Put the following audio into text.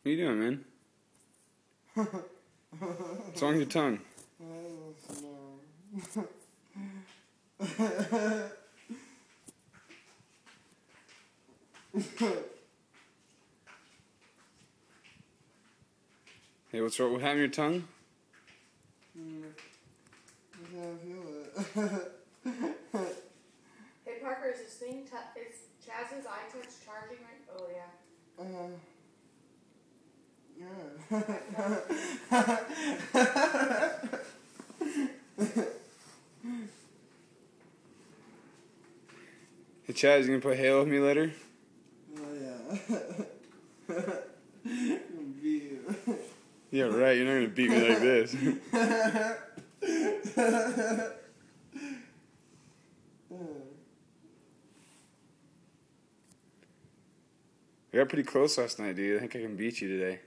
What are you doing, man? What's wrong with your tongue? Hey, what's wrong? What happened to your tongue? I can't feel it. Hey Parker, is this thing, is Chaz's iTouch charging right? Oh yeah. Hey, Chaz, you gonna play Halo with me later? Oh yeah. Beat you. Yeah, right. You're not gonna beat me like this. I got pretty close last night, dude. I think I can beat you today.